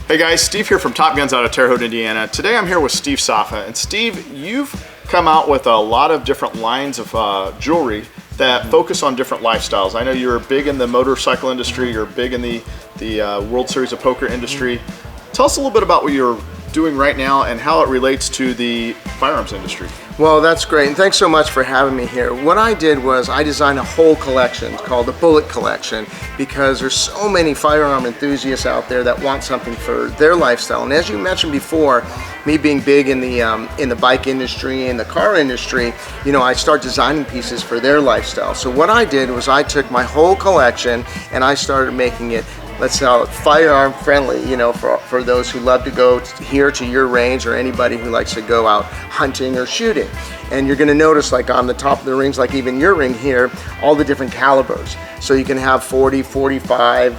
Hey guys, Steve here from Top Guns out of Terre Haute, Indiana. Today I'm here with Steve Soffa. And Steve, you've come out with a lot of different lines of jewelry that focus on different lifestyles. I know you're big in the motorcycle industry, you're big in the World Series of Poker industry. Tell us a little bit about what you're doing right now and how it relates to the firearms industry. Well, that's great, and thanks so much for having me here. What I did was I designed a whole collection called the Bullet Collection because there's so many firearm enthusiasts out there that want something for their lifestyle. And as you mentioned before, me being big in the bike industry and the car industry, you know, I start designing pieces for their lifestyle. So what I did was I took my whole collection and I started making it, let's call it firearm friendly, you know, for those who love to go here to your range or anybody who likes to go out hunting or shooting. And you're gonna notice, like on the top of the rings, like even your ring here, all the different calibers. So you can have 40, 45,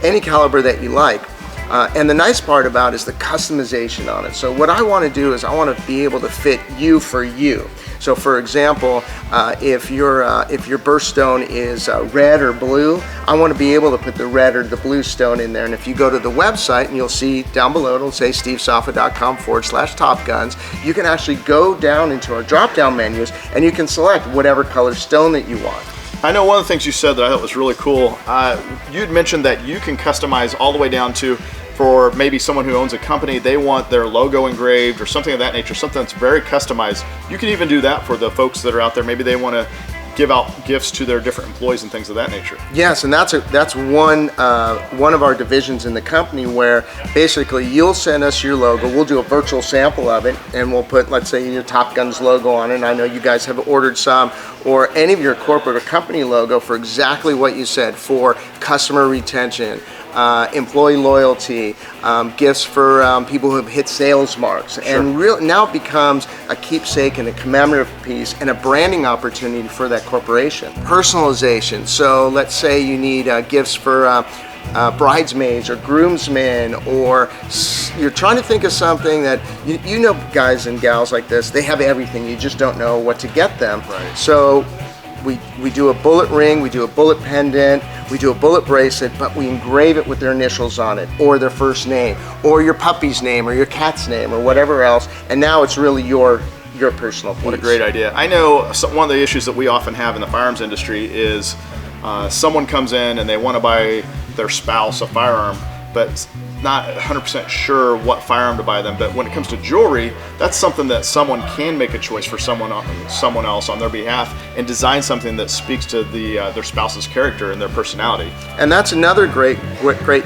any caliber that you like. And the nice part about it is the customization on it. So what I want to do is I want to be able to fit you for you. So for example, if your birthstone is red or blue, I want to be able to put the red or the blue stone in there. And if you go to the website, and you'll see down below, it'll say stevesoffa.com/topguns, you can actually go down into our drop-down menus and you can select whatever color stone that you want. I know one of the things you said that I thought was really cool, you'd mentioned that you can customize all the way down to, for maybe someone who owns a company, they want their logo engraved or something of that nature, something that's very customized. You can even do that for the folks that are out there. Maybe they want to give out gifts to their different employees and things of that nature. Yes, and that's one of our divisions in the company where basically you'll send us your logo, we'll do a virtual sample of it, and we'll put, let's say, your Top Guns logo on it. And I know you guys have ordered some, or any of your corporate or company logo for exactly what you said, for customer retention, employee loyalty, gifts for people who have hit sales marks. Sure. And now it becomes a keepsake and a commemorative piece and a branding opportunity for that corporation. Personalization, so let's say you need gifts for bridesmaids or groomsmen, or you're trying to think of something that, you know, guys and gals like this, they have everything, you just don't know what to get them. Right. So we do a bullet ring, we do a bullet pendant, we do a bullet bracelet, but we engrave it with their initials on it, or their first name, or your puppy's name, or your cat's name, or whatever else, and now it's really your personal piece. What a great idea. I know one of the issues that we often have in the firearms industry is someone comes in and they want to buy their spouse a firearm, but not 100% sure what firearm to buy them. But when it comes to jewelry, that's something that someone can make a choice for someone else on their behalf and design something that speaks to their spouse's character and their personality. And that's another great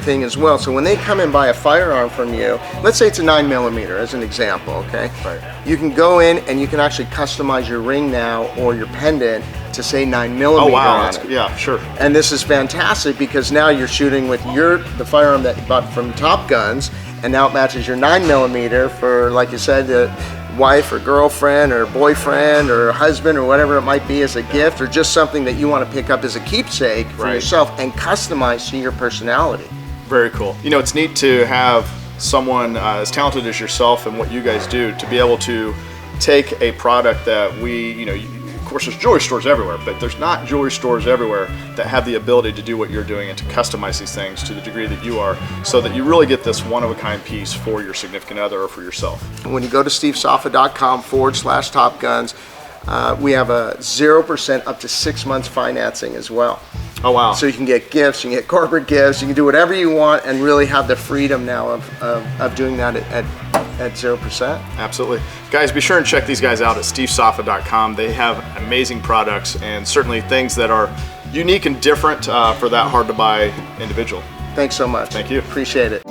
thing as well. So when they come and buy a firearm from you, let's say it's a 9mm as an example, okay? Right. You can go in and you can actually customize your ring now or your pendant to say 9mm. Oh wow, on it. Yeah, sure. And this is fantastic because now you're shooting with the firearm that you bought from Top Guns, and now it matches your 9mm for, like you said, the wife or girlfriend or boyfriend or husband or whatever it might be as a gift, or just something that you want to pick up as a keepsake for yourself and customize to your personality. Very cool. You know, it's neat to have someone as talented as yourself and what you guys do to be able to take a product that of course there's jewelry stores everywhere, but there's not jewelry stores everywhere that have the ability to do what you're doing and to customize these things to the degree that you are, so that you really get this one-of-a-kind piece for your significant other or for yourself. When you go to stevesoffa.com/topguns, we have a 0% up to 6 months financing as well. Oh wow. So you can get gifts, you can get corporate gifts, you can do whatever you want and really have the freedom now of doing that at 0%. Absolutely. Guys, be sure and check these guys out at stevesoffa.com. They have amazing products and certainly things that are unique and different for that hard to buy individual. Thanks so much. Thank you. Appreciate it.